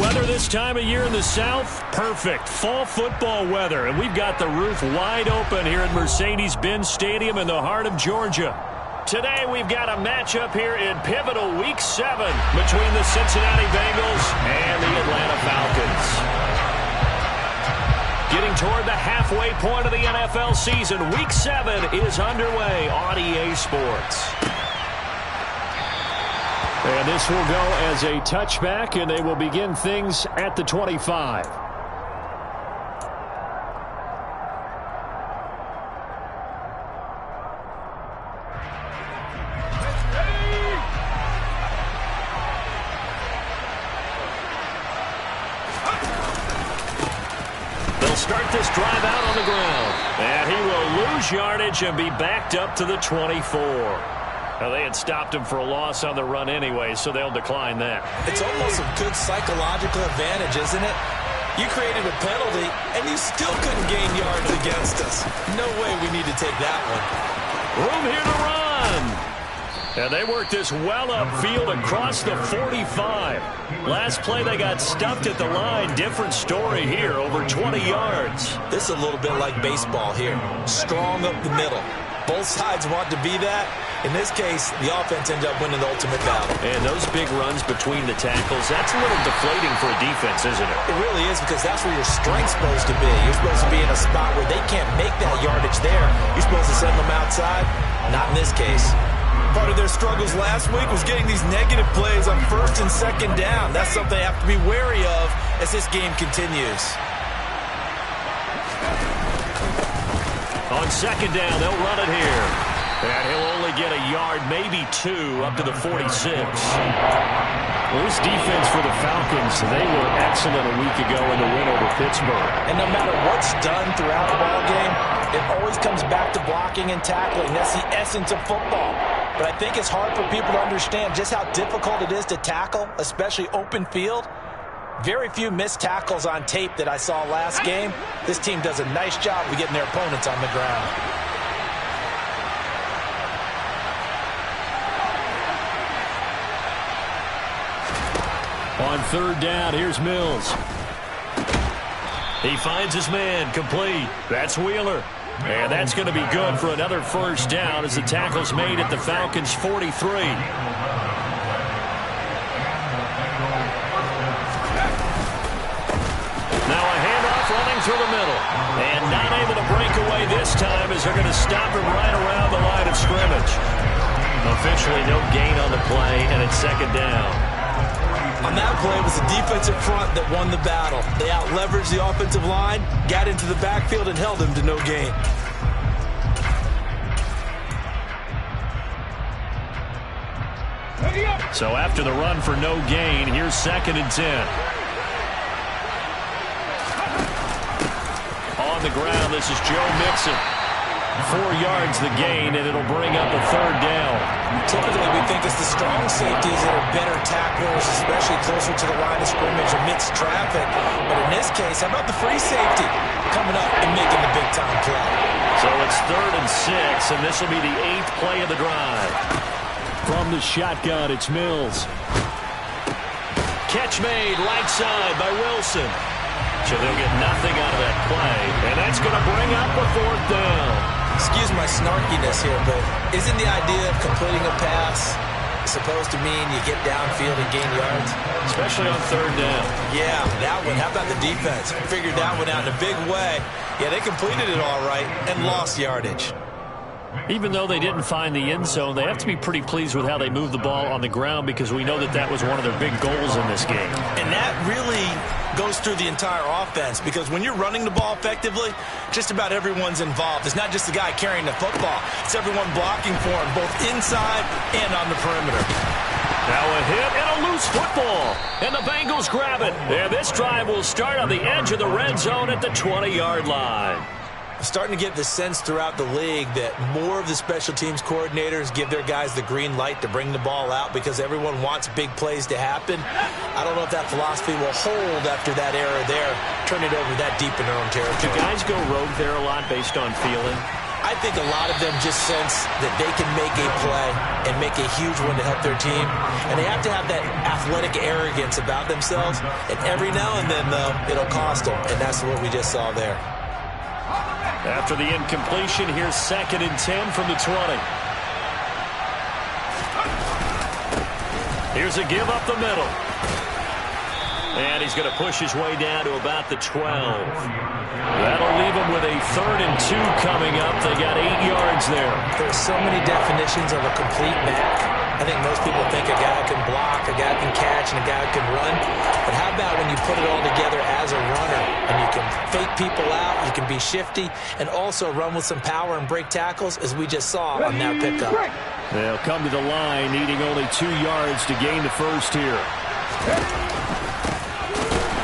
weather this time of year in the South? Perfect. Fall football weather. And we've got the roof wide open here at Mercedes-Benz Stadium in the heart of Georgia. Today we've got a matchup here in pivotal Week 7 between the Cincinnati Bengals and the Atlanta Falcons. Getting toward the halfway point of the NFL season, Week 7 is underway on EA Sports. And this will go as a touchback, and they will begin things at the 25. They'll start this drive out on the ground, and he will lose yardage and be backed up to the 24. Well, they had stopped him for a loss on the run anyway, so they'll decline that. It's almost a good psychological advantage, isn't it? You created a penalty, and you still couldn't gain yards against us. No way we need to take that one. Room here to run. And they worked this well upfield across the 45. Last play, they got stuffed at the line. Different story here, over 20 yards. This is a little bit like baseball here. Strong up the middle. Both sides want to be that. In this case, the offense ends up winning the ultimate battle. And those big runs between the tackles, that's a little deflating for a defense, isn't it? It really is, because that's where your strength's supposed to be. You're supposed to be in a spot where they can't make that yardage there. You're supposed to send them outside. Not in this case. Part of their struggles last week was getting these negative plays on first and second down. That's something they have to be wary of as this game continues. On second down, they'll run it here. And he'll only get a yard, maybe 2, up to the 46. Well, this defense for the Falcons, they were excellent a week ago in the win over Pittsburgh. And no matter what's done throughout the ballgame, it always comes back to blocking and tackling. That's the essence of football. But I think it's hard for people to understand just how difficult it is to tackle, especially open field. Very few missed tackles on tape that I saw last game. This team does a nice job of getting their opponents on the ground. On third down, here's Mills. He finds his man, complete. That's Wheeler. And that's going to be good for another first down as the tackle's made at the Falcons' 43. Now a handoff running through the middle. And not able to break away this time as they're going to stop him right around the line of scrimmage. Officially no gain on the play, and it's second down. On that play, it was the defensive front that won the battle. They out-leveraged the offensive line, got into the backfield, and held him to no gain. So after the run for no gain, here's second and 10. On the ground, this is Joe Mixon. 4 yards the gain, and it'll bring up a third down. Typically, we think it's the strong safeties that are better tacklers, especially closer to the line of scrimmage amidst traffic. But in this case, how about the free safety coming up and making the big-time play? So it's 3rd and 6, and this will be the 8th play of the drive. From the shotgun, it's Mills. Catch made right side by Wilson. So they'll get nothing out of that play, and that's going to bring up a 4th down. Excuse my snarkiness here, but isn't the idea of completing a pass supposed to mean you get downfield and gain yards? Especially on 3rd down. Yeah, that one. How about the defense? Figured that one out in a big way. Yeah, they completed it all right and lost yardage. Even though they didn't find the end zone, they have to be pretty pleased with how they moved the ball on the ground, because we know that that was one of their big goals in this game. And that really goes through the entire offense, because when you're running the ball effectively, just about everyone's involved. It's not just the guy carrying the football. It's everyone blocking for him, both inside and on the perimeter. Now a hit and a loose football. And the Bengals grab it. And this drive will start on the edge of the red zone at the 20-yard line. Starting to get the sense throughout the league that more of the special teams coordinators give their guys the green light to bring the ball out, because everyone wants big plays to happen. I don't know if that philosophy will hold after that era there, turn it over that deep in their own territory. Do guys go rogue there a lot based on feeling? I think a lot of them just sense that they can make a play and make a huge one to help their team. And they have to have that athletic arrogance about themselves. And every now and then, though, it'll cost them. And that's what we just saw there. After the incompletion, here's 2nd and 10 from the 20. Here's a give up the middle. And he's going to push his way down to about the 12. That'll leave him with a 3rd and 2 coming up. They got 8 yards there. There's so many definitions of a complete back. I think most people think a guy can block, a guy can catch, and a guy can run. But how about when you put it all together as a runner and you can fake people out, you can be shifty, and also run with some power and break tackles, as we just saw on that pickup. They'll come to the line, needing only 2 yards to gain the first here.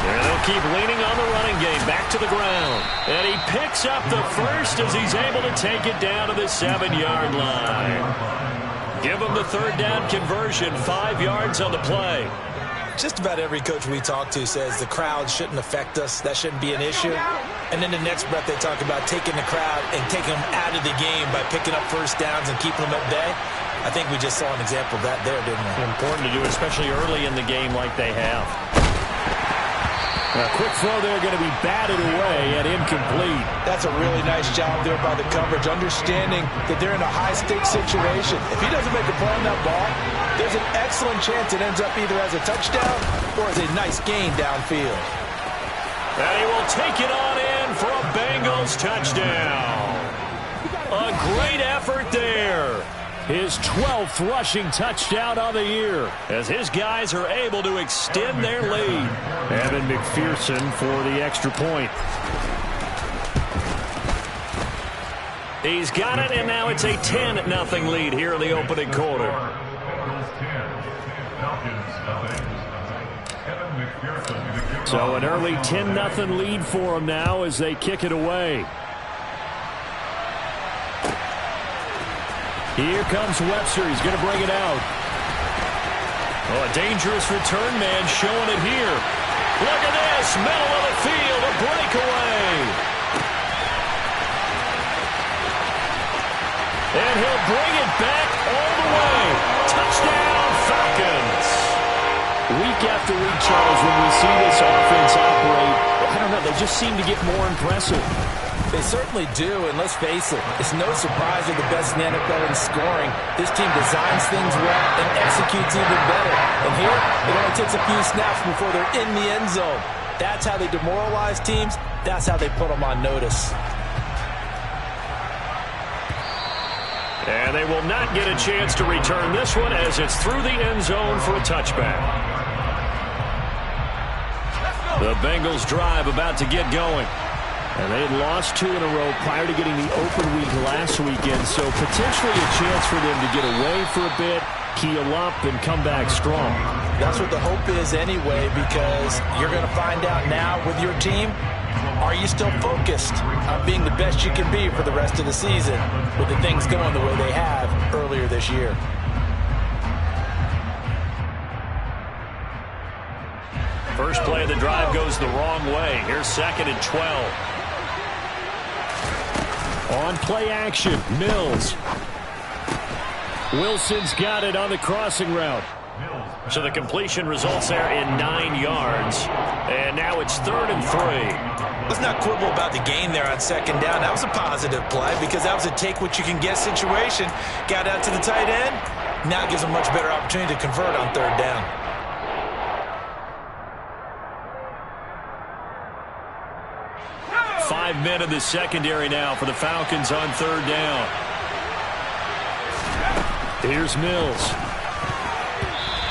And they'll keep leaning on the running game, back to the ground. And he picks up the first as he's able to take it down to the 7-yard line. Give him the 3rd down conversion, 5 yards on the play. Just about every coach we talk to says the crowd shouldn't affect us. That shouldn't be an issue. And then the next breath they talk about taking the crowd and taking them out of the game by picking up first downs and keeping them at bay. I think we just saw an example of that there, didn't we? Important to do, especially early in the game like they have. A quick throw there, going to be batted away and incomplete. That's a really nice job there by the coverage, understanding that they're in a high-stakes situation. If he doesn't make a play on that ball, there's an excellent chance it ends up either as a touchdown or as a nice gain downfield. And he will take it on in for a Bengals touchdown. A great effort there. His 12th rushing touchdown on the year as his guys are able to extend their lead. Evan McPherson for the extra point. He's got it, and now it's a 10-0 lead here in the opening quarter. So an early 10-0 lead for them now as they kick it away. Here comes Webster. He's going to bring it out. Oh, a dangerous return man showing it here. Look at this. Middle of the field. A breakaway. And he'll bring it back all the way. Touchdown, Falcons. Week after week, Charles, when we see this offense operate, I don't know, they just seem to get more impressive. They certainly do, and let's face it, it's no surprise they're the best in the NFL in scoring. This team designs things well and executes even better. And here, it only takes a few snaps before they're in the end zone. That's how they demoralize teams. That's how they put them on notice. And they will not get a chance to return this one as it's through the end zone for a touchback. The Bengals drive about to get going. And they had lost 2 in a row prior to getting the open week last weekend, so potentially a chance for them to get away for a bit, keel up, and come back strong. That's what the hope is anyway, because you're going to find out now with your team, are you still focused on being the best you can be for the rest of the season with the things going the way they have earlier this year? First play of the drive goes the wrong way. Here's 2nd and 12. On play action, Mills. Wilson's got it on the crossing route. So the completion results there in 9 yards. And now it's 3rd and 3. Let's not quibble about the gain there on 2nd down. That was a positive play because that was a take-what-you-can-get situation. Got out to the tight end. Now it gives them a much better opportunity to convert on 3rd down. 5 men in the secondary now for the Falcons on 3rd down. Here's Mills.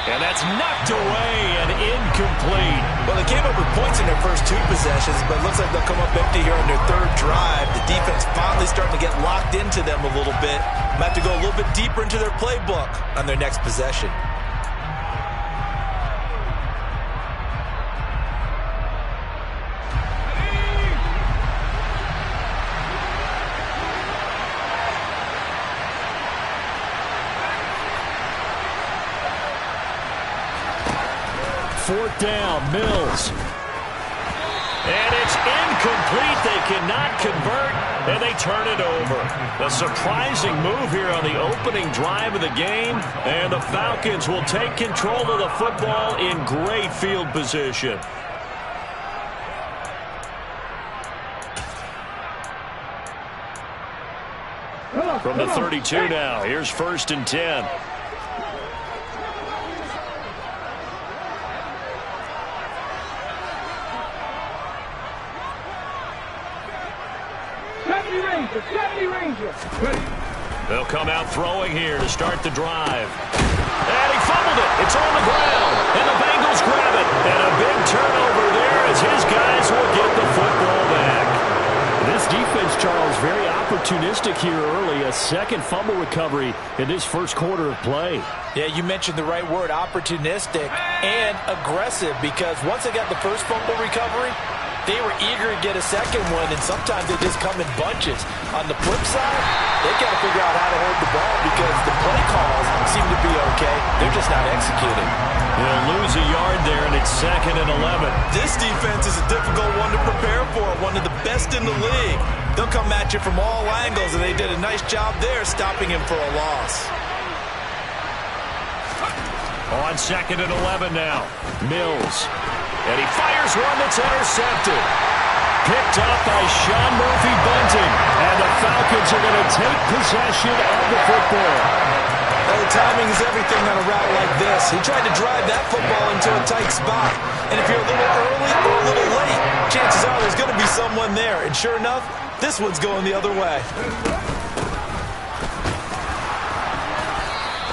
And that's knocked away and incomplete. Well, they came up with points in their first 2 possessions, but it looks like they'll come up empty here on their 3rd drive. The defense finally starting to get locked into them a little bit. Might have to go a little bit deeper into their playbook on their next possession. Fourth down, Mills. And it's incomplete. They cannot convert, and they turn it over. A surprising move here on the opening drive of the game, and the Falcons will take control of the football in great field position. From the 32 now, here's 1st and 10. They'll come out throwing here to start the drive. And he fumbled it. It's on the ground. And the Bengals grab it. And a big turnover there as his guys will get the football back. This defense, Charles, very opportunistic here early. A second fumble recovery in this first quarter of play. Yeah, you mentioned the right word, opportunistic and aggressive, because once they got the first fumble recovery, they were eager to get a second one, and sometimes they just come in bunches. On the flip side, they got to figure out how to hold the ball because the play calls seem to be okay. They're just not executing. They'll lose a yard there, and it's 2nd and 11. This defense is a difficult one to prepare for, one of the best in the league. They'll come at you from all angles, and they did a nice job there stopping him for a loss. On 2nd and 11 now, Mills. And he fires one that's intercepted. Picked up by Sean Murphy-Bunting. And the Falcons are going to take possession of the football. Well, the timing is everything on a route like this. He tried to drive that football into a tight spot. And if you're a little early or a little late, chances are there's going to be someone there. And sure enough, this one's going the other way.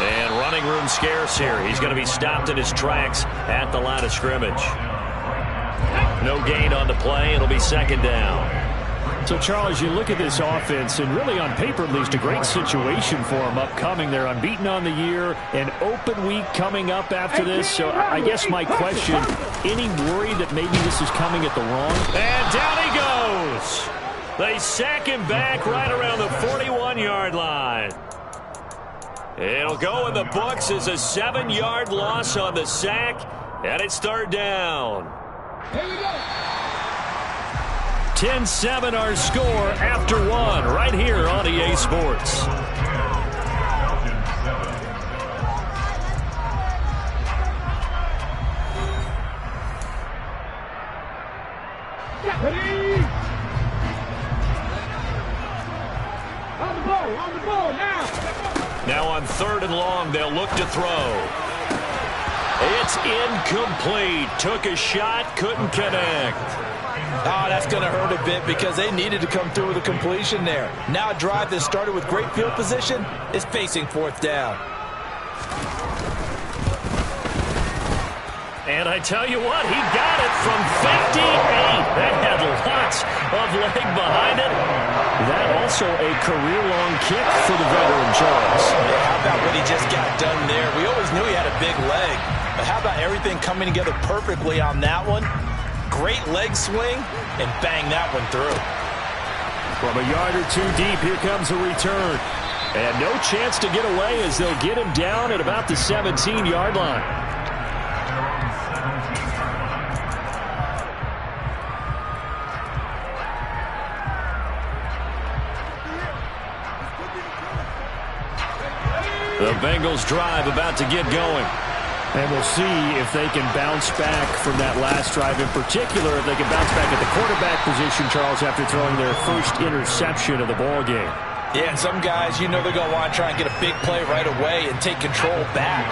And running room scarce here. He's going to be stopped in his tracks at the line of scrimmage. No gain on the play. It'll be 2nd down. So, Charles, you look at this offense, and really on paper at least, a great situation for them upcoming. They're unbeaten on the year, an open week coming up after this. So I guess my question, any worry that maybe this is coming at the wrong? And down he goes. They sack him back right around the 41-yard line. It'll go in the books as a 7-yard loss on the sack, and it's 3rd down. Here we go. 10-7 our score after 1 right here on EA Sports. On the ball now. Now on 3rd and long, they'll look to throw. It's incomplete. Took a shot, couldn't connect. Oh, that's going to hurt a bit because they needed to come through with a completion there. Now a drive that started with great field position is facing 4th down. And I tell you what, he got it from 58. That had lots of leg behind it. That also a career-long kick for the veteran, Charles. Yeah, how about what he just got done there? We always knew he had a big leg. But how about everything coming together perfectly on that one? Great leg swing, and bang that one through. From a yard or two deep, here comes a return. And no chance to get away as they'll get him down at about the 17-yard line. The Bengals drive about to get going. And we'll see if they can bounce back from that last drive in particular, if they can bounce back at the quarterback position, Charles, after throwing their first interception of the ball game. Yeah, and some guys, you know they're going to want to try and get a big play right away and take control back.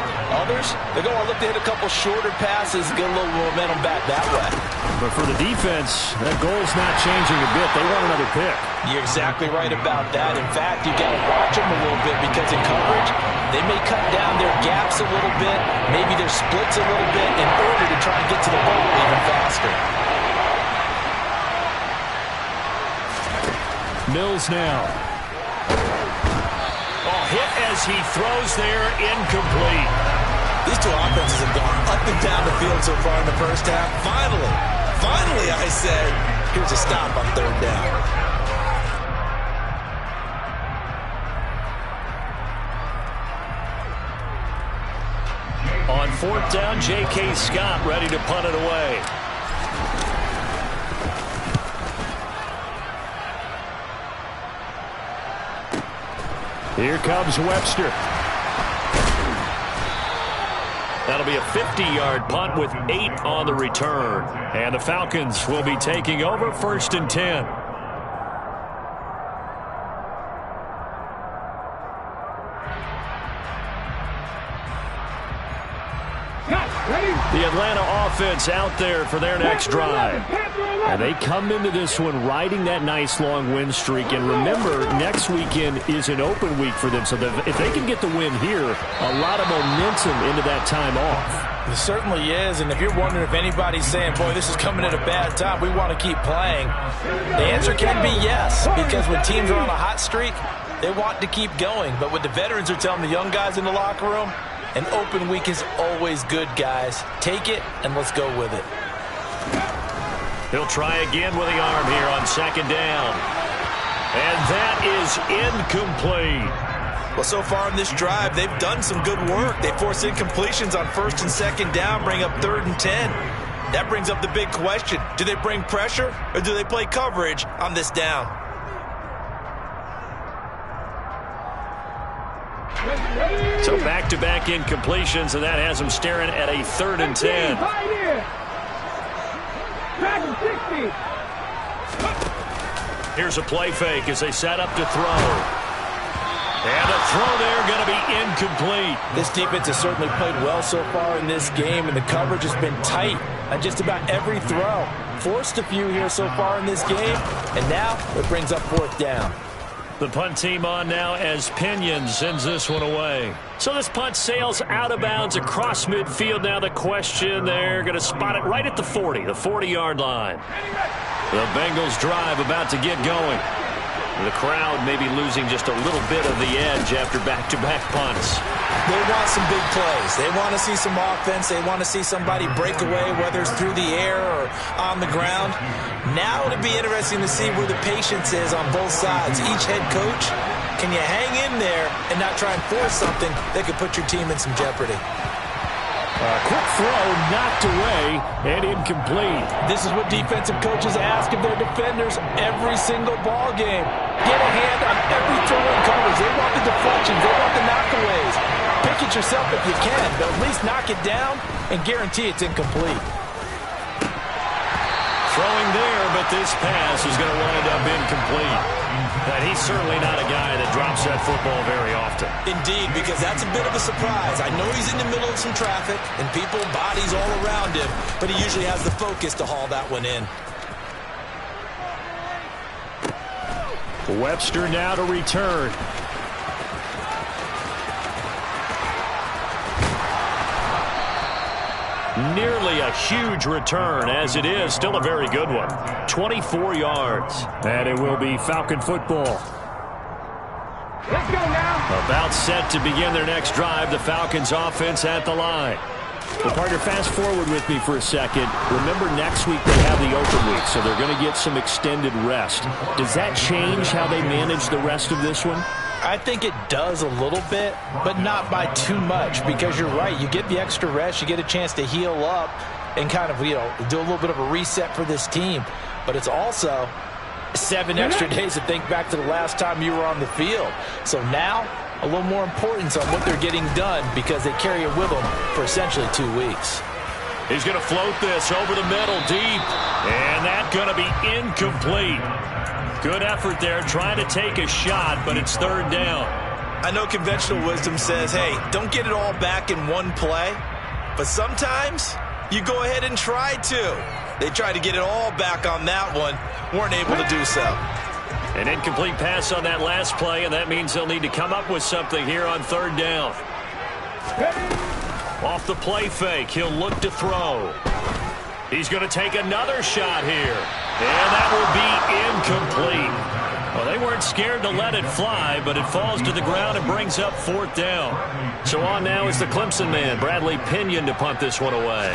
Others, they're going to look to hit a couple shorter passes and get a little momentum back that way. But for the defense, that goal's not changing a bit. They want another pick. You're exactly right about that. In fact, you got to watch them a little bit because in coverage, they may cut down their gaps a little bit, maybe their splits a little bit in order to try and get to the ball even faster. Mills now. Oh, hit as he throws there, incomplete. These two offenses have gone up and down the field so far in the first half. Finally, I said, here's a stop on 3rd down. On 4th down, J.K. Scott ready to punt it away. Here comes Webster. That'll be a 50-yard punt with 8 on the return. And the Falcons will be taking over 1st and 10. The Atlanta offense out there for their next drive. And they come into this one riding that nice long win streak. And remember, next weekend is an open week for them. So if they can get the win here, a lot of momentum into that time off. It certainly is. And if you're wondering if anybody's saying, boy, this is coming at a bad time, we want to keep playing, the answer can be yes. Because when teams are on a hot streak, they want to keep going. But what the veterans are telling the young guys in the locker room, an open week is always good, guys. Take it, and let's go with it. He'll try again with the arm here on 2nd down. And that is incomplete. Well, so far in this drive, they've done some good work. They force incompletions on 1st and 2nd down, bring up 3rd and 10. That brings up the big question. Do they bring pressure, or do they play coverage on this down? So back-to-back incompletions, and that has them staring at a 3rd and 10. Here's a play fake as they set up to throw. And the throw there going to be incomplete. This defense has certainly played well so far in this game, and the coverage has been tight on just about every throw. Forced a few here so far in this game, and now it brings up 4th down. The punt team on now as Pinion sends this one away. So this punt sails out of bounds across midfield. Now the question, they're going to spot it right at the 40, the 40-yard line. The Bengals drive about to get going. The crowd may be losing just a little bit of the edge after back-to-back punts. They want some big plays. They want to see some offense. They want to see somebody break away, whether it's through the air or on the ground. Now it'll be interesting to see where the patience is on both sides. Each head coach, can you hang in there and not try and force something that could put your team in some jeopardy? Quick throw, knocked away, and incomplete. This is what defensive coaches ask of their defenders every single ball game. Get a hand on every throw in coverage. They want the deflections. They want the knockaways. Pick it yourself if you can, but at least knock it down and guarantee it's incomplete. Throwing there, but this pass is going to wind up incomplete. And he's certainly not a guy that drops that football very often. Indeed, because that's a bit of a surprise. I know he's in the middle of some traffic and people, bodies all around him, but he usually has the focus to haul that one in. Webster now to return. Nearly a huge return, as it is still a very good one. 24 yards. And it will be Falcon football. Let's go now. About set to begin their next drive. The Falcons offense at the line. Well, partner, fast forward with me for a second. Remember, next week they have the open week, so they're going to get some extended rest. Does that change how they manage the rest of this one? I think it does a little bit, but not by too much, because you're right. You get the extra rest. You get a chance to heal up and kind of, do a little bit of a reset for this team. But it's also 7 extra days to think back to the last time you were on the field. So now, a little more importance on what they're getting done, because they carry it with them for essentially 2 weeks. He's going to float this over the middle deep, and that's going to be incomplete. Good effort there, trying to take a shot, but it's 3rd down. I know conventional wisdom says, hey, don't get it all back in one play, but sometimes you go ahead and try to. They tried to get it all back on that one, weren't able to do so. An incomplete pass on that last play, and that means they'll need to come up with something here on 3rd down. Off the play fake, he'll look to throw. He's going to take another shot here, and that will be incomplete. Well, they weren't scared to let it fly, but it falls to the ground and brings up 4th down. So on now is the Clemson man, Bradley Pinion, to punt this one away.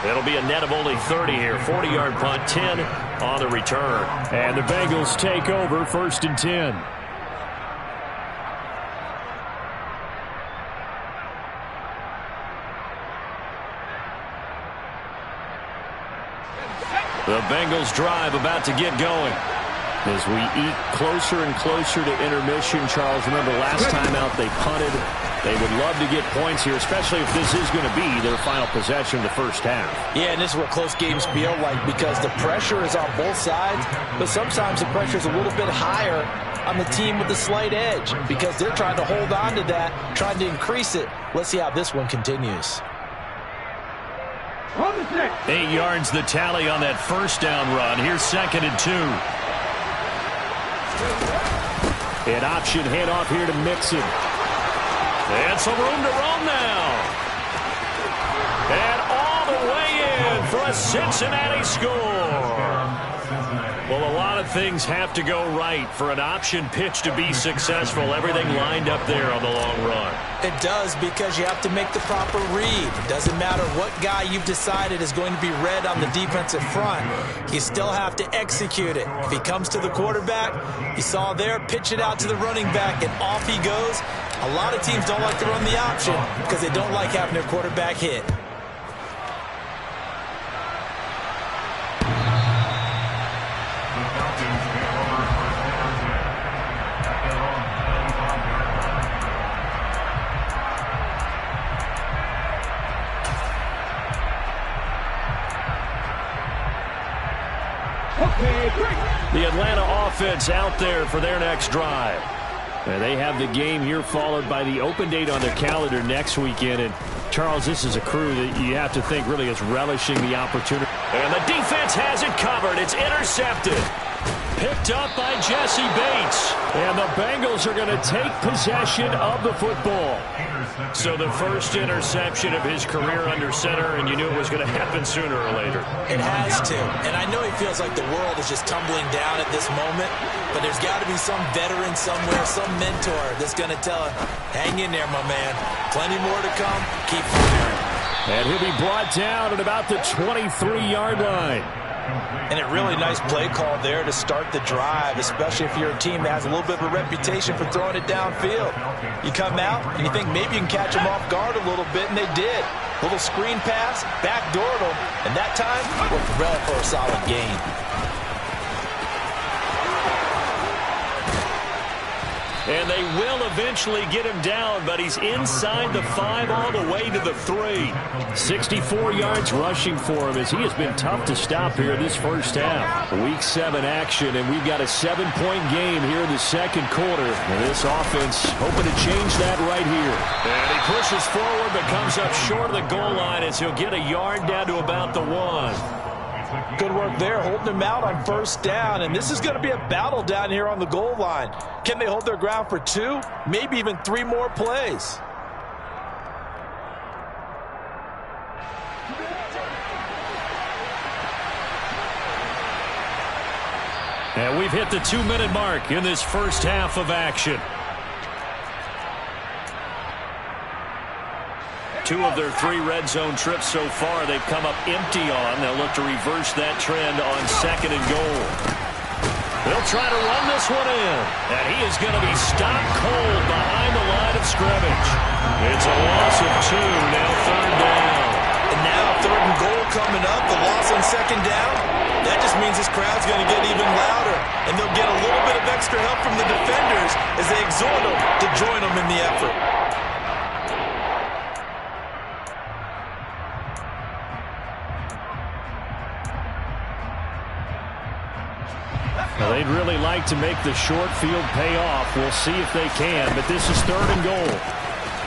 It'll be a net of only 30 here. 40-yard punt, 10 on the return. And the Bengals take over 1st and 10. The Bengals drive about to get going. As we eat closer and closer to intermission, Charles, remember last time out they punted. They would love to get points here, especially if this is going to be their final possession of the first half. Yeah, and this is what close games feel like because the pressure is on both sides, but sometimes the pressure is a little bit higher on the team with the slight edge because they're trying to hold on to that, trying to increase it. Let's see how this one continues. 8 yards the tally on that first down run. Here's 2nd and 2. An option handoff here to Mixon. And some room to roam now. And all the way in for a Cincinnati score. Well, a lot of things have to go right for an option pitch to be successful. Everything lined up there on the long run. It does because you have to make the proper read. It doesn't matter what guy you've decided is going to be read on the defensive front. You still have to execute it. If he comes to the quarterback, you saw there, pitch it out to the running back, and off he goes. A lot of teams don't like to run the option because they don't like having their quarterback hit. The Atlanta offense out there for their next drive. And they have the game here followed by the open date on their calendar next weekend. And, Charles, this is a crew that you have to think really is relishing the opportunity. And the defense has it covered. It's intercepted. Picked up by Jesse Bates. And the Bengals are going to take possession of the football. So the first interception of his career under center, and you knew it was going to happen sooner or later. It has to. And I know he feels like the world is just tumbling down at this moment, but there's got to be some veteran somewhere, some mentor that's going to tell him, hang in there, my man. Plenty more to come. Keep firing. And he'll be brought down at about the 23-yard line. And a really nice play call there to start the drive, especially if you're a team that has a little bit of a reputation for throwing it downfield. You come out and you think maybe you can catch them off guard a little bit, and they did. Little screen pass, backdoored them, and that time worked well for a solid gain. And they will eventually get him down, but he's inside the 5 all the way to the 3. 64 yards rushing for him as he has been tough to stop here this first half. Week 7 action, and we've got a 7-point game here in the second quarter. And this offense hoping to change that right here. And he pushes forward but comes up short of the goal line as he'll get a yard down to about the 1. Good work there, holding them out on first down. And this is going to be a battle down here on the goal line. Can they hold their ground for 2, maybe even 3 more plays? And we've hit the 2-minute mark in this first half of action. 2 of their 3 red zone trips so far they've come up empty on. They'll look to reverse that trend on 2nd and goal. They'll try to run this one in. And he is going to be stopped cold behind the line of scrimmage. It's a loss of 2, now 3rd down. And now 3rd and goal coming up, the loss on 2nd down. That just means this crowd's going to get even louder. And they'll get a little bit of extra help from the defenders as they exhort them to join them in the effort. Well, they'd really like to make the short field pay off. We'll see if they can, but this is 3rd and goal.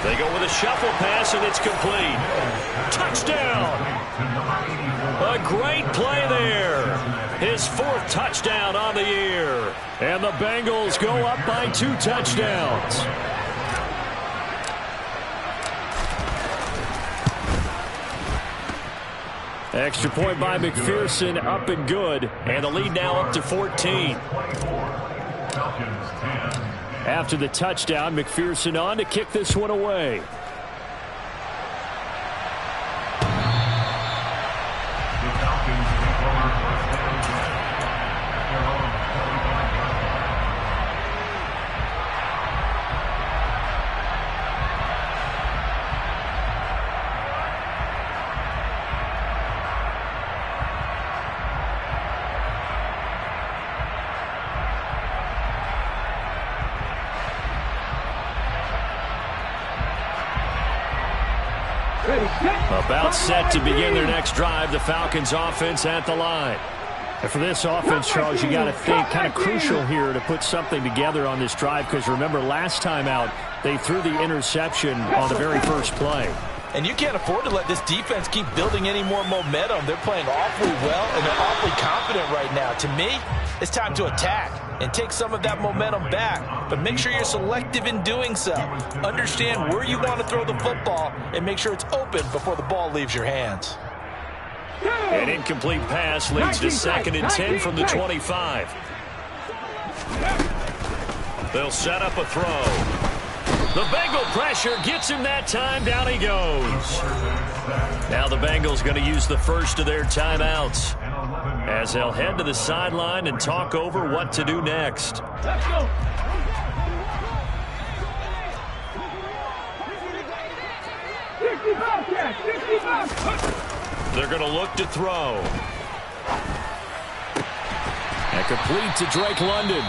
They go with a shuffle pass, and it's complete. Touchdown! A great play there. His 4th touchdown on the year. And the Bengals go up by 2 touchdowns. Extra point by McPherson, up and good. And the lead now up to 14. After the touchdown, McPherson on to kick this one away. About set to begin their next drive, the Falcons offense at the line. And for this offense, Charles, you got to think kind of crucial here to put something together on this drive, because remember last time out they threw the interception on the very first play. And you can't afford to let this defense keep building any more momentum. They're playing awfully well, and they're awfully confident right now. To me, it's time to attack and take some of that momentum back. But make sure you're selective in doing so. Understand where you want to throw the football and make sure it's open before the ball leaves your hands. An incomplete pass leads to 2nd and 10 from the 25. They'll set up a throw. The Bengal pressure gets him that time. Down he goes. Now the Bengals going to use the first of their timeouts as they'll head to the sideline and talk over what to do next. Let's go. They're going to look to throw. And complete to Drake London.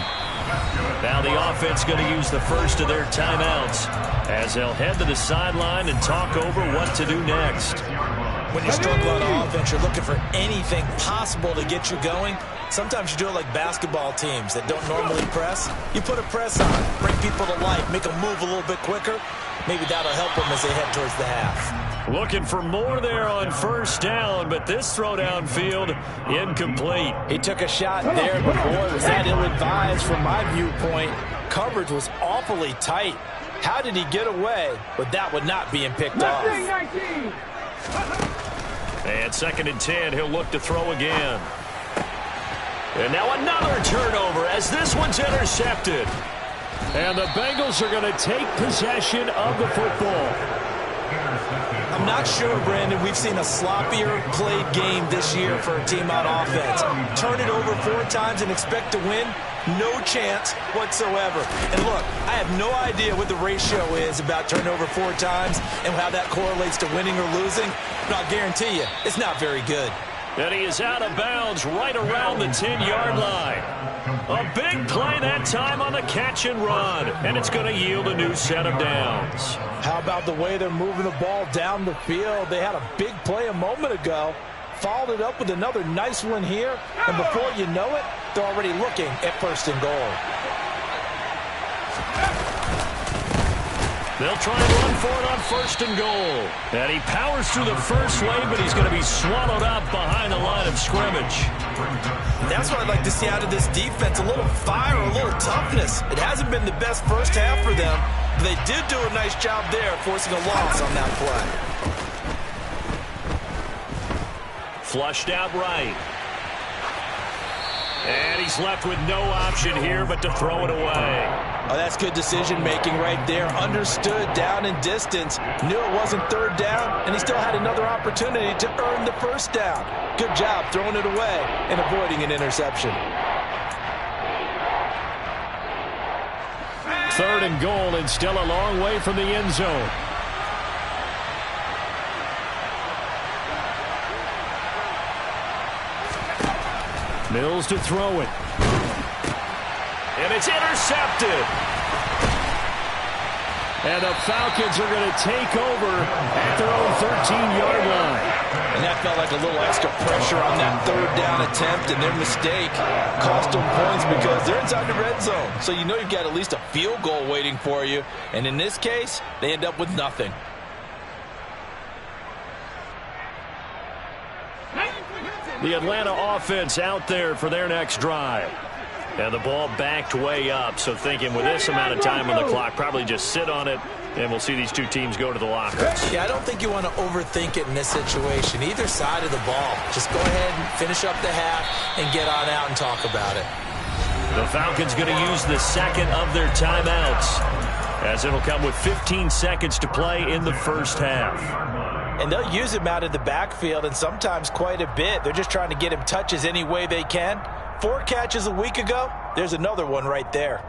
Now the offense going to use the first of their timeouts as they'll head to the sideline and talk over what to do next. When you struggle on offense, you're looking for anything possible to get you going. Sometimes you do it like basketball teams that don't normally press. You put a press on, bring people to life, make them move a little bit quicker. Maybe that'll help them as they head towards the half. Looking for more there on first down, but this throw downfield incomplete. He took a shot there, but boy, was that ill-advised from my viewpoint. Coverage was awfully tight. How did he get away with that one not being picked off? And 2nd and 10, he'll look to throw again. And now another turnover as this one's intercepted. And the Bengals are going to take possession of the football. I'm not sure, Brandon, we've seen a sloppier played game this year for a team on offense. Turn it over 4 times and expect to win? No chance whatsoever. And look, I have no idea what the ratio is about turnover 4 times and how that correlates to winning or losing, but I'll guarantee you, it's not very good. And he is out of bounds right around the 10-yard line. A big play that time on the catch and run, and it's going to yield a new set of downs. How about the way they're moving the ball down the field? They had a big play a moment ago, followed it up with another nice one here, and before you know it, they're already looking at 1st and goal. They'll try and run for it on 1st and goal. And he powers through the first wave, but he's going to be swallowed up behind the line of scrimmage. That's what I'd like to see out of this defense, a little fire, a little toughness. It hasn't been the best first half for them, but they did do a nice job there forcing a loss on that play. Flushed out right. And he's left with no option here but to throw it away. Oh, that's good decision-making right there. Understood down and distance. Knew it wasn't 3rd down, and he still had another opportunity to earn the 1st down. Good job throwing it away and avoiding an interception. 3rd and goal, and still a long way from the end zone. Mills to throw it. And it's intercepted. And the Falcons are going to take over at their own 13-yard line. And that felt like a little extra pressure on that 3rd down attempt, and their mistake cost them points because they're inside the red zone. So you know you've got at least a field goal waiting for you. And in this case, they end up with nothing. The Atlanta offense out there for their next drive. And the ball backed way up, so thinking with this amount of time on the clock, probably just sit on it, and we'll see these two teams go to the lockers. Yeah, I don't think you want to overthink it in this situation. Either side of the ball. Just go ahead and finish up the half and get on out and talk about it. The Falcons going to use the 2nd of their timeouts, as it'll come with 15 seconds to play in the first half. And they'll use him out of the backfield, and sometimes quite a bit. They're just trying to get him touches any way they can. 4 catches a week ago, there's another one right there.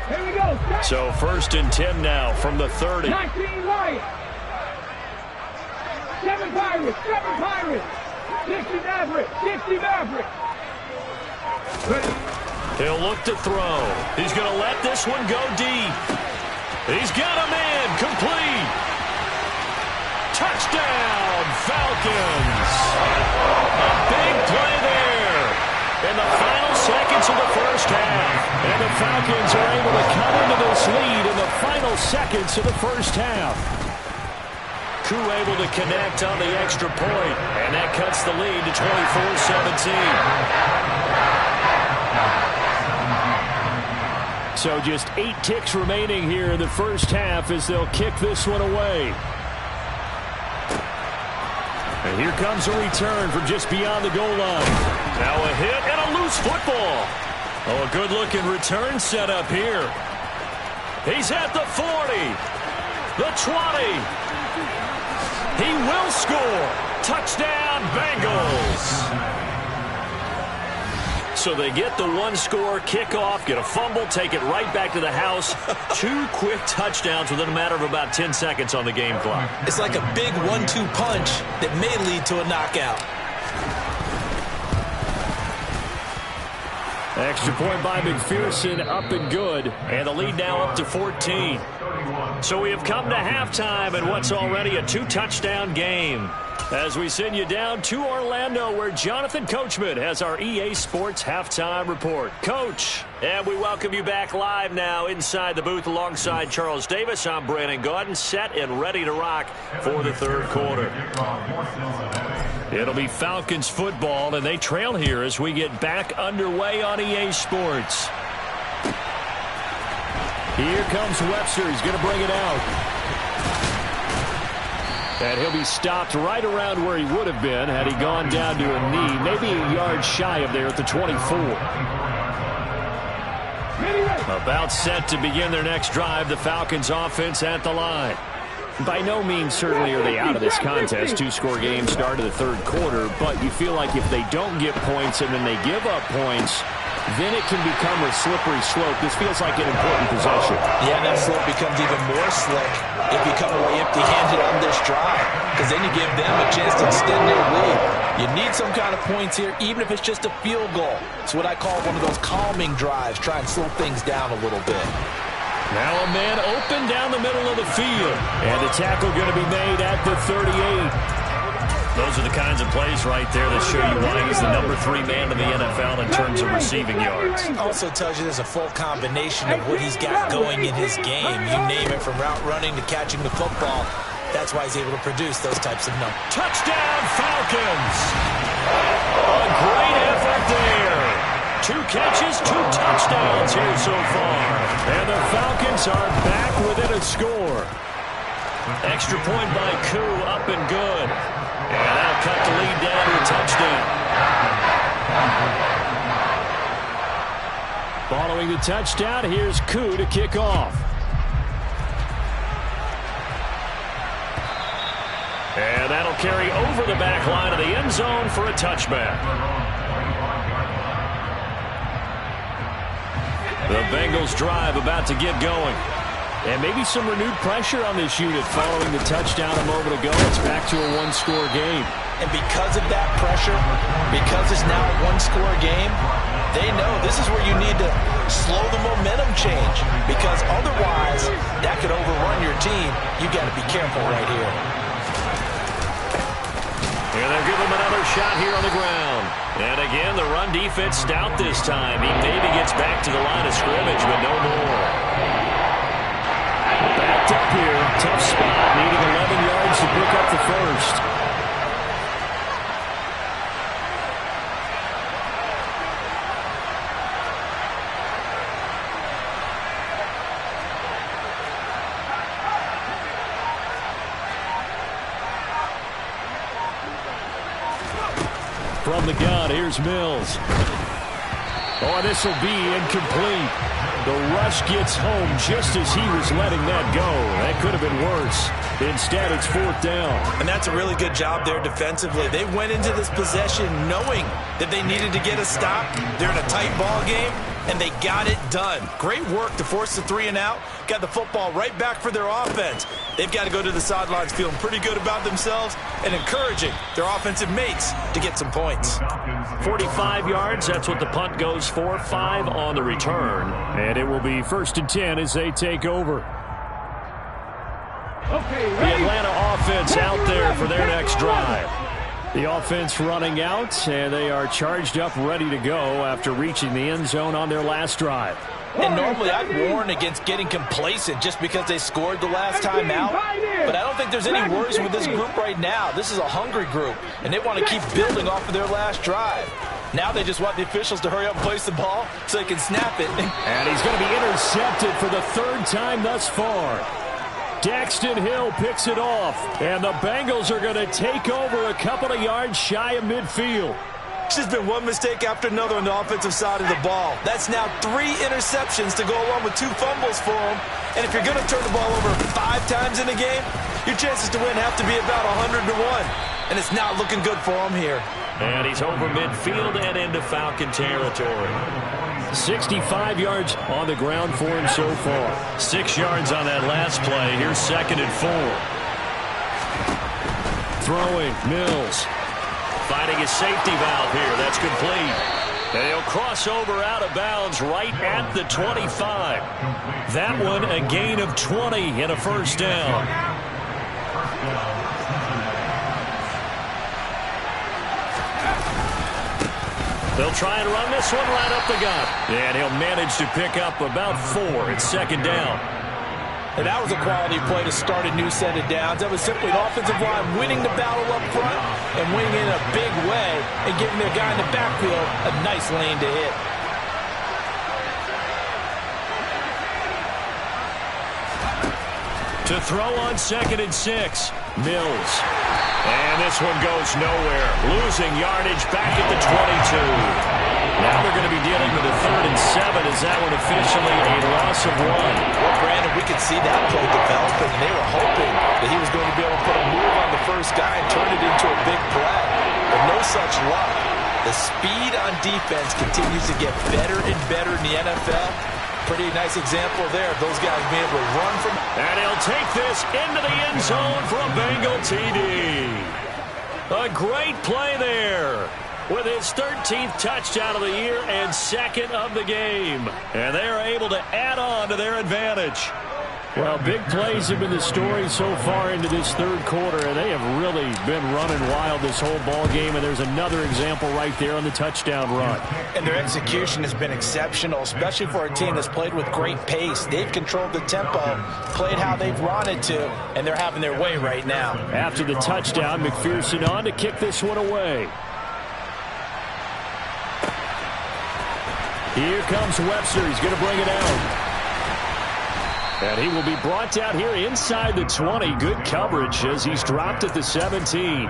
Here we go. So 1st and 10 now from the 30. 19 Lions. 7 Pirates. 7 Pirates. 60 Maverick. 60 Maverick. He'll look to throw. He's going to let this one go deep. He's got a man complete. Touchdown, Falcons. A big play there in the final seconds of the first half. And the Falcons are able to come into this lead in the final seconds of the first half. Koo able to connect on the extra point, and that cuts the lead to 24-17. So just 8 ticks remaining here in the first half as they'll kick this one away. And here comes a return from just beyond the goal line. Now a hit and a loose football. Oh, a good-looking return set up here. He's at the 40, the 20. He will score. Touchdown, Bengals. So they get the one-score kickoff, get a fumble, take it right back to the house. 2 quick touchdowns within a matter of about 10 seconds on the game clock. It's like a big 1-2 punch that may lead to a knockout. Extra point by McPherson, up and good. And the lead now up to 14. So we have come to halftime in what's already a 2-touchdown game. As we send you down to Orlando, where Jonathan Coachman has our EA Sports Halftime Report. Coach, and we welcome you back live now inside the booth alongside Charles Davis. I'm Brandon Gaudin, set and ready to rock for the third quarter. It'll be Falcons football, and they trail here as we get back underway on EA Sports. Here comes Webster. He's going to bring it out. And he'll be stopped right around where he would have been had he gone down to a knee, maybe a yard shy of there at the 24. About set to begin their next drive, the Falcons offense at the line. By no means certainly are they out of this contest. 2-score game start of the third quarter, but you feel like if they don't get points and then they give up points, then it can become a slippery slope. This feels like an important possession. Yeah, that slope becomes even more slick if you come away empty-handed on this drive, because then you give them a chance to extend their lead. You need some kind of points here, even if it's just a field goal. It's what I call one of those calming drives. Try and slow things down a little bit. Now a man open down the middle of the field. And the tackle going to be made at the 38. Those are the kinds of plays right there that show you why he's the number 3 man in the NFL in terms of receiving yards. Also tells you there's a full combination of what he's got going in his game. You name it, from route running to catching the football. That's why he's able to produce those types of numbers. Touchdown, Falcons! A great effort there. 2 catches, 2 touchdowns here so far. And the Falcons are back within a score. Extra point by Koo, up and good. And that'll cut the lead down to a touchdown. Following the touchdown, here's Koo to kick off. And that'll carry over the back line of the end zone for a touchback. The Bengals drive about to get going. And maybe some renewed pressure on this unit following the touchdown a moment ago. It's back to a 1-score game. And because of that pressure, because it's now a 1-score game, they know this is where you need to slow the momentum change. Because otherwise, that could overrun your team. You've got to be careful right here. And they'll give him another shot here on the ground. And again, the run defense stout this time. He maybe gets back to the line of scrimmage, but no more. Backed up here, tough spot, needing 11 yards to pick up the first. From the gun, here's Mills. Oh, this will be incomplete. The rush gets home just as he was letting that go. That could have been worse. Instead, it's 4th down. And that's a really good job there defensively. They went into this possession knowing that they needed to get a stop. They're in a tight ball game, and they got it done. Great work to force the 3 and out. Got the football right back for their offense. They've got to go to the sidelines feeling pretty good about themselves and encouraging their offensive mates to get some points. 45 yards, that's what the punt goes for. 5 on the return. And it will be 1st and 10 as they take over. The Atlanta offense out there for their next drive. The offense running out, and they are charged up, ready to go after reaching the end zone on their last drive. And normally I'd warn against getting complacent just because they scored the last time out. But I don't think there's any worries with this group right now. This is a hungry group, and they want to keep building off of their last drive. Now they just want the officials to hurry up and place the ball so they can snap it. And he's going to be intercepted for the 3rd time thus far. Daxton Hill picks it off, and the Bengals are going to take over a couple of yards shy of midfield. It's just been one mistake after another on the offensive side of the ball. That's now 3 interceptions to go along with 2 fumbles for them. And if you're going to turn the ball over 5 times in a game, your chances to win have to be about 100 to 1. And it's not looking good for him here. And he's over midfield and into Falcon territory. 65 yards on the ground for him so far. 6 yards on that last play. Here's 2nd and 4. Throwing, Mills. Finding his safety valve here. That's complete. And he'll cross over out of bounds right at the 25. That one a gain of 20 and a 1st down. They'll try and run this one right up the gut. And he'll manage to pick up about 4. It's 2nd down. And that was a quality play to start a new set of downs. That was simply an offensive line winning the battle up front and winning in a big way and giving their guy in the backfield a nice lane to hit. To throw on 2nd and 6. Mills. And this one goes nowhere. Losing yardage back at the 22. Now they're going to be dealing with a 3rd and 7. Is that one officially a loss of 1? Well, Brandon, we could see that play developing. They were hoping that he was going to be able to put a move on the first guy and turn it into a big play. But no such luck. The speed on defense continues to get better and better in the NFL. Pretty nice example there of those guys being able to run from. And he'll take this into the end zone for a Bengal TD. A great play there with his 13th touchdown of the year and 2nd of the game. And they are able to add on to their advantage. Well, big plays have been the story so far into this 3rd quarter, and they have really been running wild this whole ball game, and there's another example right there on the touchdown run. And their execution has been exceptional, especially for a team that's played with great pace. They've controlled the tempo, played how they've wanted to, and they're having their way right now. After the touchdown, McPherson on to kick this one away. Here comes Webster. He's going to bring it out. And he will be brought down here inside the 20. Good coverage as he's dropped at the 17.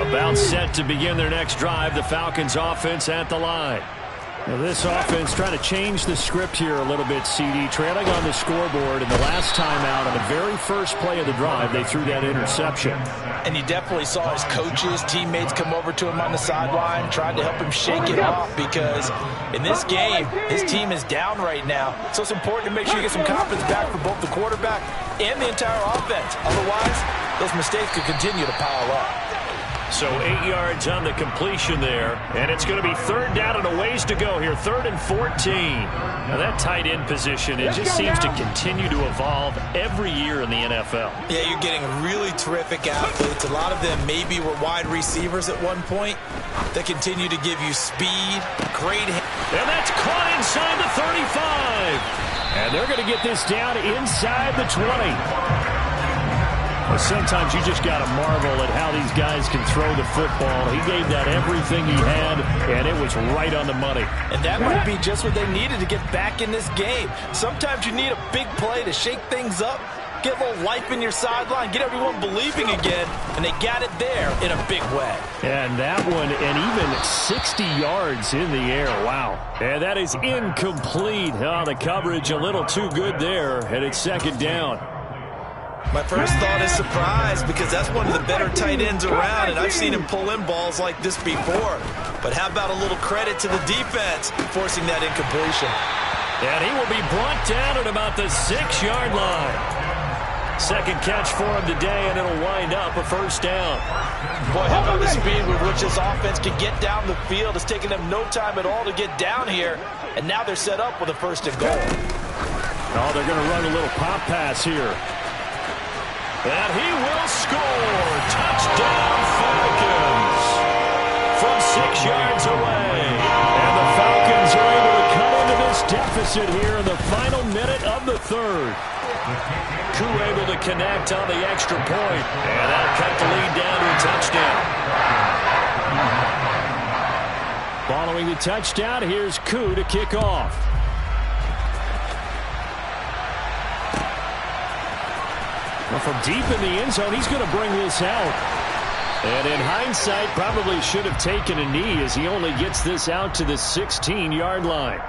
About set to begin their next drive. The Falcons offense at the line. Now this offense trying to change the script here a little bit, CD. Trailing on the scoreboard, and the last time out on the very first play of the drive, they threw that interception. And you definitely saw his coaches, teammates come over to him on the sideline, tried to help him shake it off because in this game, his team is down right now. So it's important to make sure you get some confidence back for both the quarterback and the entire offense. Otherwise, those mistakes could continue to pile up. So 8 yards on the completion there. And it's going to be 3rd down and a ways to go here. 3rd and 14. Now that tight end position, it just seems to continue to evolve every year in the NFL. Yeah, you're getting really terrific athletes. A lot of them maybe were wide receivers at one point. They continue to give you speed, great. And that's caught inside the 35. And they're going to get this down inside the 20. Well, sometimes you just got to marvel at how these guys can throw the football. He gave that everything he had, and it was right on the money. And that might be just what they needed to get back in this game. Sometimes you need a big play to shake things up, get a little life in your sideline, get everyone believing again, and they got it there in a big way. And that one, and even 60 yards in the air. Wow. And that is incomplete. Oh, the coverage a little too good there, and it's 2nd down. My first thought is surprise, because that's one of the better tight ends around, and I've seen him pull in balls like this before. But how about a little credit to the defense forcing that incompletion? And he will be brought down at about the 6-yard line. Second catch for him today, and it'll wind up a first down. Boy, how about the speed with which this offense can get down the field? It's taken them no time at all to get down here, and now they're set up with a first and goal. Oh, they're going to run a little pop pass here. And he will score. Touchdown, Falcons. From 6 yards away. And the Falcons are able to cut into this deficit here in the final minute of the third. Koo able to connect on the extra point. And that'll cut the lead down to a touchdown. Following the touchdown, here's Koo to kick off. Well, from deep in the end zone, he's going to bring this out. And in hindsight, probably should have taken a knee as he only gets this out to the 16-yard line.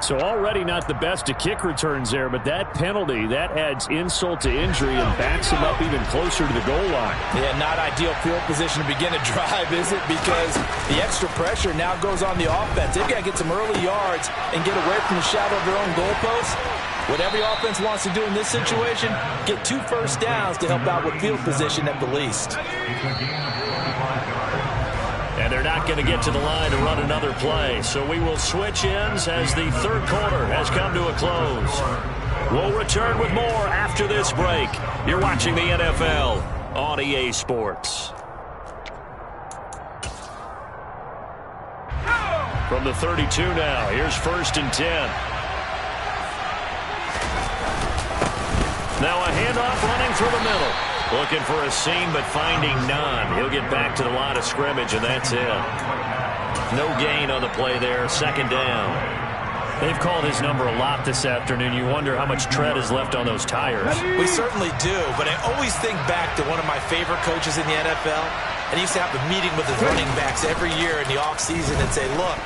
So already not the best of kick returns there, but that penalty, that adds insult to injury and backs him up even closer to the goal line. Yeah, not ideal field position to begin a drive, is it? Because the extra pressure now goes on the offense. They've got to get some early yards and get away from the shadow of their own goalposts. What every offense wants to do in this situation, get 2 first downs to help out with field position at the least. And they're not going to get to the line to run another play. So we will switch ends as the third quarter has come to a close. We'll return with more after this break. You're watching the NFL on EA Sports. From the 32 now, here's 1st and 10. Now a handoff running through the middle. Looking for a seam, but finding none. He'll get back to the line of scrimmage, and that's it. No gain on the play there. 2nd down. They've called his number a lot this afternoon. You wonder how much tread is left on those tires. We certainly do, but I always think back to one of my favorite coaches in the NFL. And he used to have a meeting with his running backs every year in the offseason and say, look,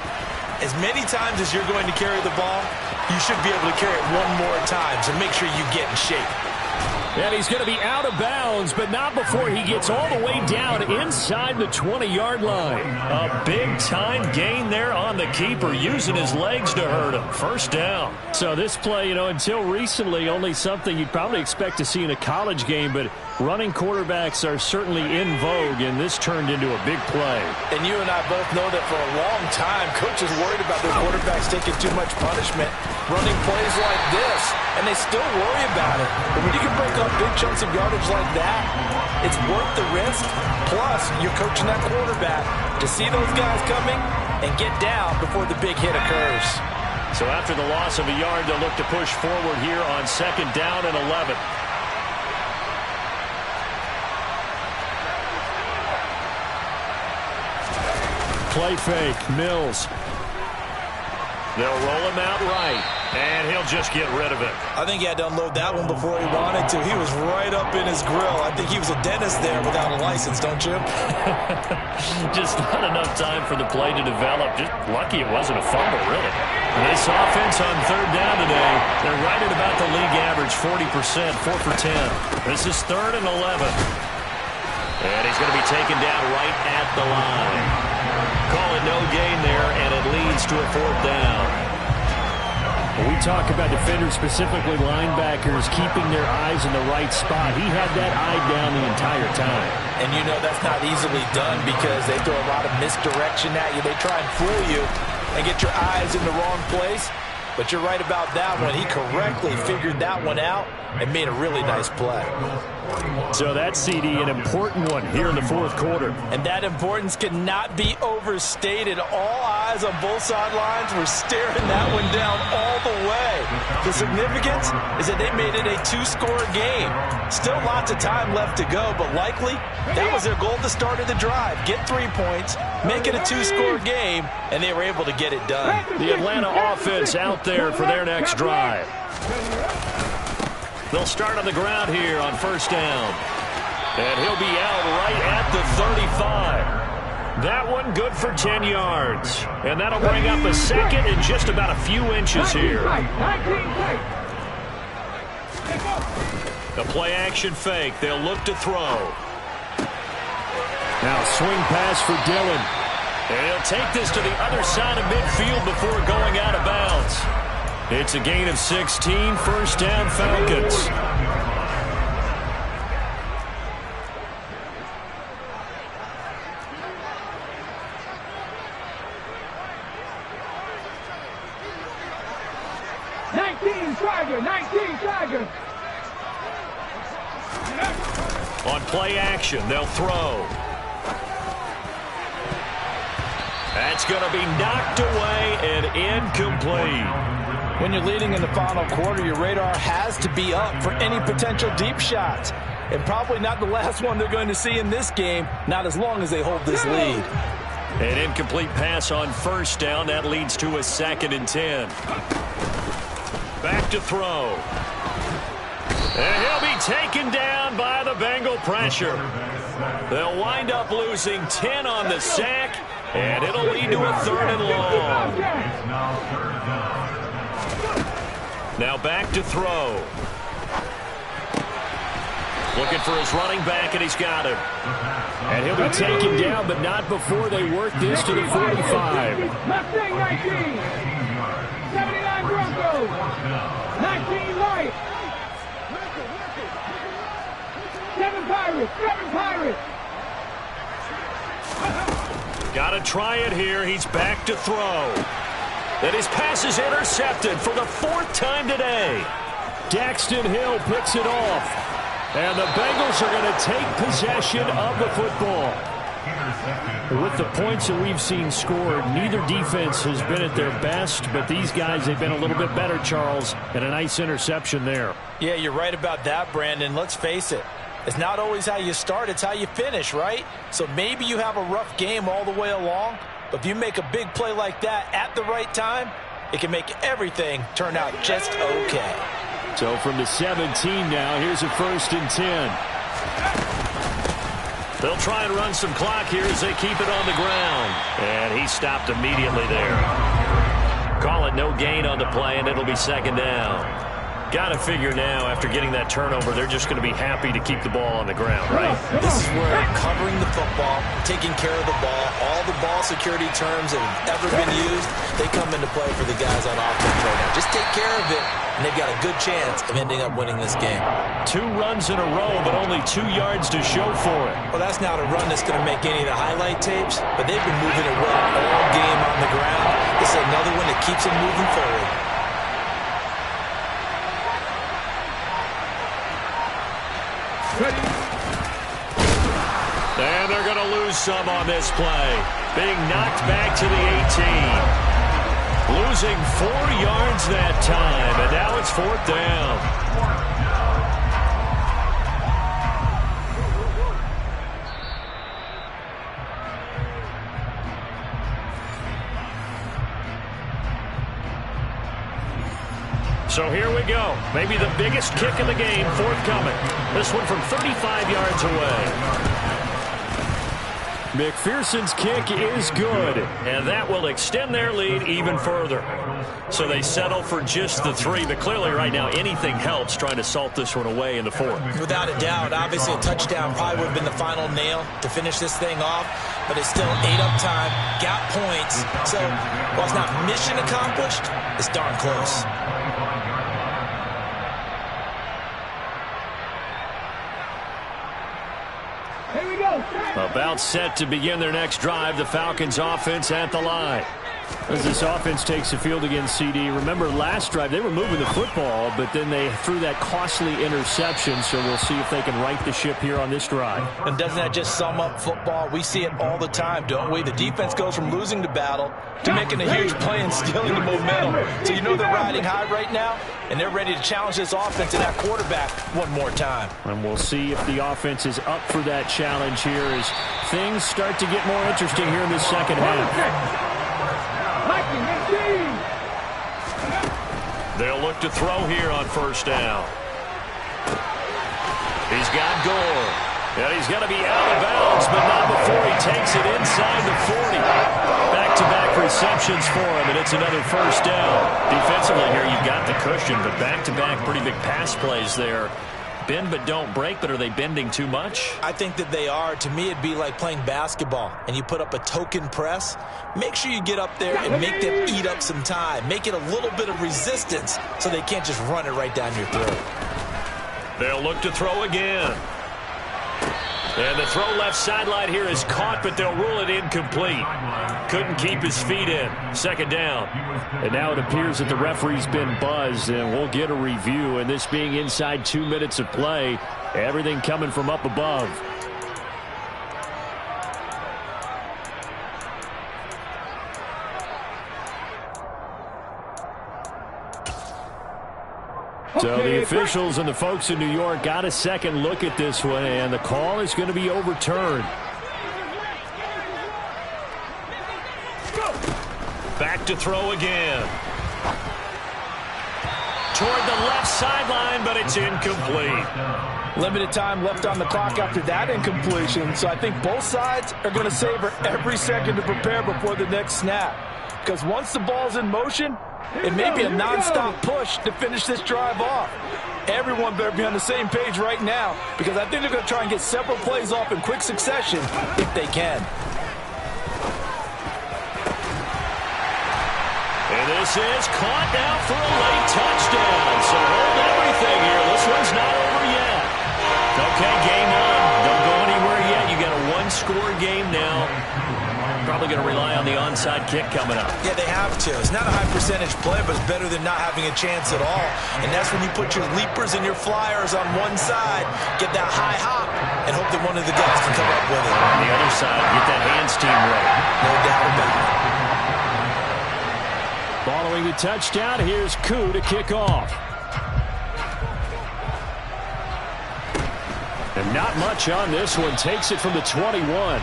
as many times as you're going to carry the ball, you should be able to carry it one more time, so make sure you get in shape. And he's going to be out of bounds, but not before he gets all the way down inside the 20-yard line. A big-time gain there on the keeper, using his legs to hurt him. 1st down. So this play, until recently, only something you'd probably expect to see in a college game, but running quarterbacks are certainly in vogue, and this turned into a big play. And you and I both know that for a long time, coaches worried about their quarterbacks taking too much punishment, running plays like this, and they still worry about it. But when you can break up big chunks of yardage like that, it's worth the risk. Plus, you're coaching that quarterback to see those guys coming and get down before the big hit occurs. So after the loss of a yard, they'll look to push forward here on 2nd down and 11. Play fake, Mills. They'll roll him out right, and he'll just get rid of it. I think he had to unload that one before he wanted to. He was right up in his grill. I think he was a dentist there without a license, don't you? Just not enough time for the play to develop. Just lucky it wasn't a fumble, really. This offense on 3rd down today, they're right at about the league average, 40%, 4 for 10. This is 3rd and 11. And he's going to be taken down right at the line. Call it no gain there, and it leads to a 4th down. When we talk about defenders, specifically linebackers, keeping their eyes in the right spot. He had that eye down the entire time. And that's not easily done because they throw a lot of misdirection at you. They try and fool you and get your eyes in the wrong place. But you're right about that one. He correctly figured that one out and made a really nice play. So that CD, an important one here in the 4th quarter. And that importance cannot be overstated. All eyes on both sidelines were staring that one down all the way. The significance is that they made it a 2-score game. Still lots of time left to go, but likely that was their goal at the start of the drive. Get 3 points, make it a 2-score game, and they were able to get it done. The Atlanta offense out there for their next drive. They'll start on the ground here on 1st down. And he'll be out right at the 35. That one good for 10 yards. And that'll bring up a 2nd and just about a few inches here. The play action fake. They'll look to throw. Now swing pass for Dillon. And he'll take this to the other side of midfield before going out of bounds. It's a gain of 16, first down Falcons. On play action, they'll throw. That's going to be knocked away and incomplete. When you're leading in the final quarter, your radar has to be up for any potential deep shots. And probably not the last one they're going to see in this game, not as long as they hold this lead. An incomplete pass on first down. That leads to a 2nd and 10. Back to throw. And he'll be taken down by the Bengal pressure. They'll wind up losing 10 on the sack, and it'll lead to a 3rd and long. Now back to throw. Looking for his running back, and he's got him. And he'll be taken down, but not before they work this to the 45. Mustang 19. 79 Broncos. 19 Light. 7 Pirates. 7 Pirates. Got to try it here. He's back to throw. And his pass is intercepted for the 4th time today. Daxton Hill picks it off. And the Bengals are going to take possession of the football. With the points that we've seen scored, neither defense has been at their best, but these guys, they've been a little bit better, Charles, and a nice interception there. Yeah, you're right about that, Brandon. Let's face it. It's not always how you start, it's how you finish, right? So maybe you have a rough game all the way along, but if you make a big play like that at the right time, it can make everything turn out just okay. So from the 17 now, here's a 1st and 10. They'll try and run some clock here as they keep it on the ground. And he stopped immediately there. Call it no gain on the play, and it'll be 2nd down. Got to figure now, after getting that turnover, they're just going to be happy to keep the ball on the ground, right? This is where covering the football, taking care of the ball, all the ball security terms that have ever been used, they come into play for the guys on offense right now. Just take care of it, and they've got a good chance of ending up winning this game. 2 runs in a row, but only 2 yards to show for it. Well, that's not a run that's going to make any of the highlight tapes, but they've been moving it well all game on the ground. This is another one that keeps them moving forward. And they're going to lose some on this play. Being knocked back to the 18. Losing 4 yards that time, and now it's 4th down. So here we go. Maybe the biggest kick of the game forthcoming. This one from 35 yards away. McPherson's kick is good. And that will extend their lead even further. So they settle for just the 3. But clearly right now anything helps trying to salt this one away in the 4th. Without a doubt. Obviously a touchdown probably would have been the final nail to finish this thing off. But it's still 8 up time. Got points. So while it's not mission accomplished, it's darn close. About set to begin their next drive. The Falcons offense at the line. As this offense takes the field against CD, remember last drive they were moving the football, but then they threw that costly interception, so we'll see if they can right the ship here on this drive. And doesn't that just sum up football? We see it all the time, don't we? The defense goes from losing the battle to making a huge play and stealing the momentum. So you know they're riding high right now, and they're ready to challenge this offense and that quarterback one more time. And we'll see if the offense is up for that challenge here as things start to get more interesting here in the second half. They'll look to throw here on first down. He's got Gore. And he's going to be out of bounds, but not before he takes it inside the 40. Back-to-back receptions for him, and it's another first down. Defensively here, you've got the cushion, but back-to-back pretty big pass plays there. Bend but don't break, but are they bending too much? I think that they are. To me, it'd be like playing basketball, and you put up a token press. Make sure you get up there and make them eat up some time. Make it a little bit of resistance so they can't just run it right down your throat. They'll look to throw again. And the throw left sideline here is caught, but they'll rule it incomplete. Couldn't keep his feet in. Second down. And now it appears that the referee's been buzzed, and we'll get a review. And this being inside 2 minutes of play, everything coming from up above. So the officials and the folks in New York got a second look at this one, and the call is going to be overturned. Back to throw again. Toward the left sideline, but it's incomplete. Limited time left on the clock after that incompletion, so I think both sides are going to savor every second to prepare before the next snap. Because once the ball's in motion, it may be a nonstop push to finish this drive off. Everyone better be on the same page right now, because I think they're going to try and get several plays off in quick succession if they can. And this is caught now for a late touchdown. So hold everything here. This one's not over yet. Okay, game on. Don't go anywhere yet. You got a one-score game now. Probably going to rely on the onside kick coming up. Yeah, they have to. It's not a high-percentage play, but it's better than not having a chance at all. And that's when you put your leapers and your flyers on one side, get that high hop, and hope that one of the guys can come up with it. On the other side, get that hands team ready. No doubt about it. Following the touchdown, here's Koo to kick off. And not much on this one. Takes it from the 21.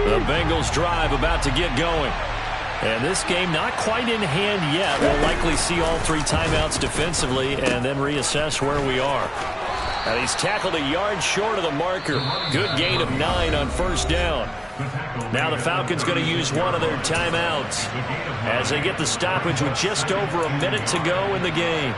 The Bengals drive about to get going. And this game not quite in hand yet. We'll likely see all three timeouts defensively and then reassess where we are. And he's tackled a yard short of the marker. Good gain of 9 on first down. Now the Falcons going to use one of their timeouts as they get the stoppage with just over a minute to go in the game.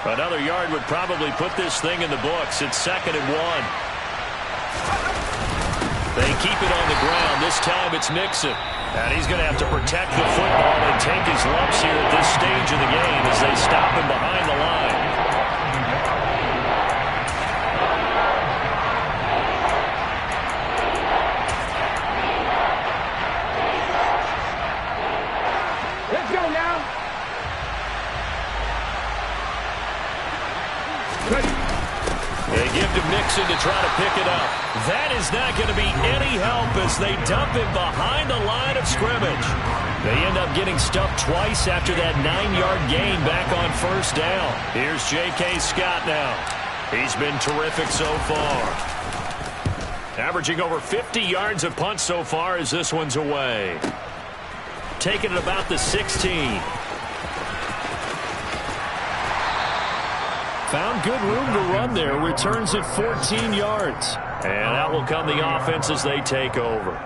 Another yard would probably put this thing in the books. It's 2nd and 1. They keep it on the ground. This time it's Mixon. And he's going to have to protect the football and take his lumps here at this stage of the game as they stop him behind the line. Let's go now. They give to Mixon to try to pick it up. That is not going to be any help as they dump him behind the line of scrimmage. They end up getting stuffed twice after that 9-yard gain back on first down. Here's J.K. Scott now. He's been terrific so far. Averaging over 50 yards a punt so far as this one's away. Taking it about the 16. Found good room to run there. Returns at 14 yards. And that will come the offense as they take over.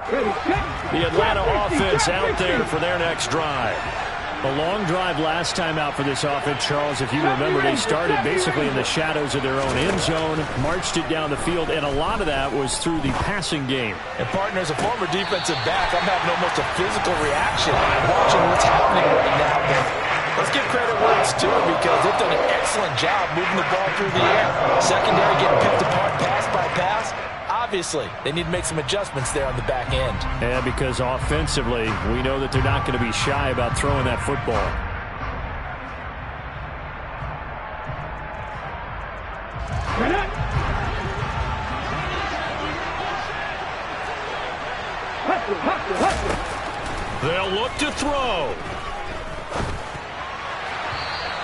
The Atlanta offense out there for their next drive. A long drive last time out for this offense, Charles. If you remember, they started basically in the shadows of their own end zone, marched it down the field, and a lot of that was through the passing game. And, partner, as a former defensive back, I'm having almost a physical reaction watching what's happening right now. But let's give credit where it's due because they've done an excellent job moving the ball through the air. Secondary getting picked apart pass by pass. Obviously, they need to make some adjustments there on the back end. And because offensively, we know that they're not going to be shy about throwing that football. They'll look to throw.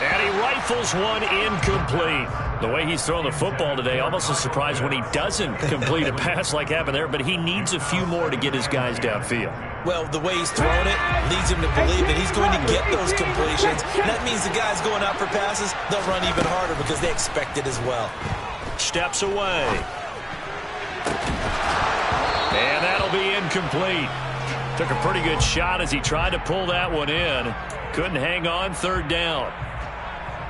And he rifles one incomplete. The way he's throwing the football today, almost a surprise when he doesn't complete a pass like happened there, but he needs a few more to get his guys downfield. Well, the way he's thrown it leads him to believe that he's going to get those completions. And that means the guys going out for passes, they'll run even harder because they expect it as well. Steps away. And that'll be incomplete. Took a pretty good shot as he tried to pull that one in. Couldn't hang on, third down.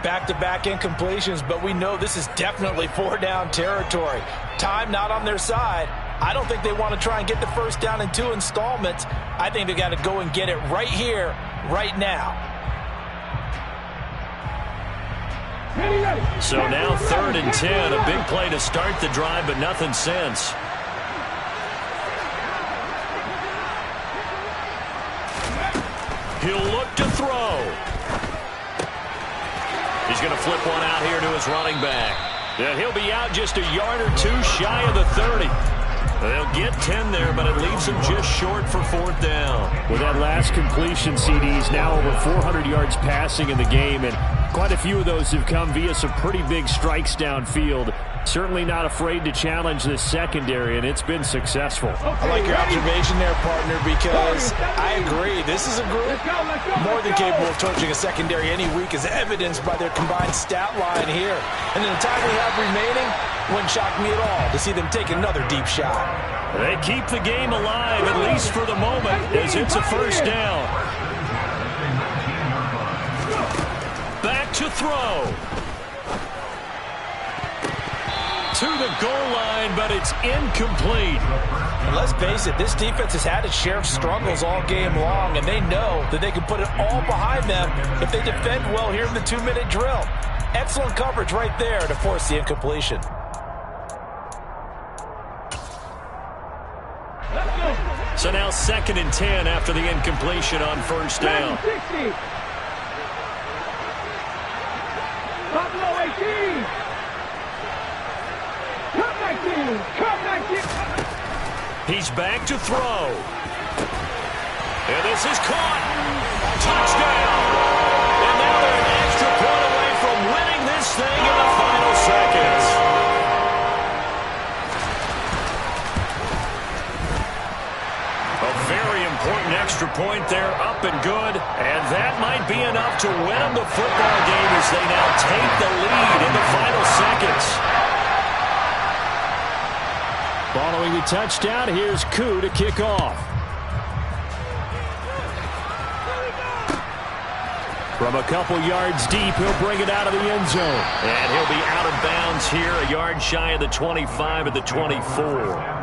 Back-to-back incompletions, but we know this is definitely four-down territory. Time not on their side. I don't think they want to try and get the first down in 2 installments. I think they got to go and get it right here, right now. So now 3rd and 10, a big play to start the drive, but nothing since. He'll look to throw. He's going to flip one out here to his running back. And he'll be out just a yard or 2 shy of the 30. They'll get 10 there, but it leaves him just short for 4th down. With that last completion, CD's now over 400 yards passing in the game, and quite a few of those have come via some pretty big strikes downfield. Certainly not afraid to challenge this secondary, and it's been successful. I like your observation there, partner, because I agree. This is a group more than capable of torching a secondary any week, as evidenced by their combined stat line here. And in the time we have remaining, wouldn't shock me at all to see them take another deep shot. They keep the game alive, at least for the moment, as it's a first down. Back to throw. To the goal line, but it's incomplete. And let's face it, this defense has had its share of struggles all game long, and they know that they can put it all behind them if they defend well here in the 2-minute drill. Excellent coverage right there to force the incompletion. So now 2nd and 10 after the incompletion on first down. He's back to throw. And this is caught. Touchdown. And now they're an extra point away from winning this thing in the final seconds. A very important extra point there, up and good. And that might be enough to win them the football game as they now take the lead in the final seconds. Following the touchdown, here's Koo to kick off. From a couple yards deep, he'll bring it out of the end zone. And he'll be out of bounds here, a yard shy of the 25 at the 24.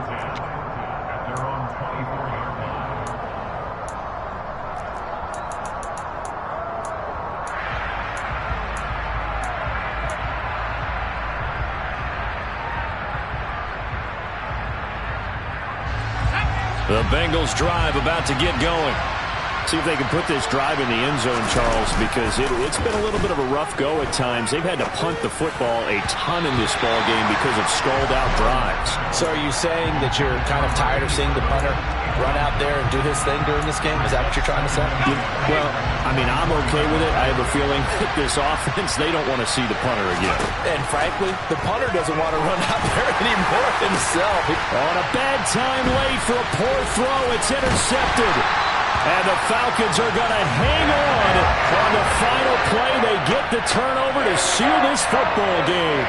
The Bengals drive about to get going. See if they can put this drive in the end zone, Charles, because it's been a little bit of a rough go at times. They've had to punt the football a ton in this ball game because of stalled-out drives. So are you saying that you're kind of tired of seeing the punter run out there and do his thing during this game? Is that what you're trying to say? Well, I mean, I'm okay with it. I have a feeling that this offense, they don't want to see the punter again. And frankly, the punter doesn't want to run out there anymore himself. On a bad time late for a poor throw, it's intercepted. And the Falcons are going to hang on the final play. They get the turnover to seal this football game.